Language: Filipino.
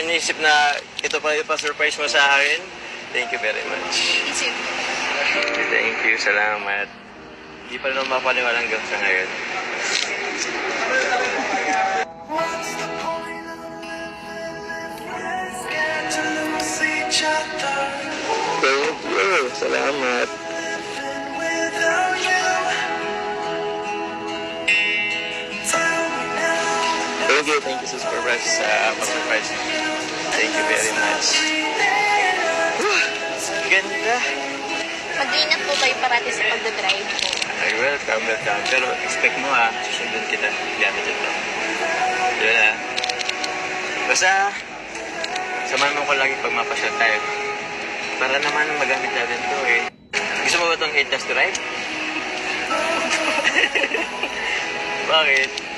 mo inisip na ito pa yung pa-surprise mo sa akin. Thank you very much. Isip. Thank you, salamat. Hindi pa rin mapaniwala hanggang sa ngayon. Thank you, salamat. Thank you sa surprise, pa-surprise. Thank you very much. Ganda. Mag-iingat po kayo parati sa pagdadrive po. Ay, welcome. Pero expect mo susundin kita. Gamit ito. Yun Basta, samahan mo ko lagi pag mapasyal tayo. Para naman magamit natin ito eh. Gusto mo ba itong 8 to ride? Bakit?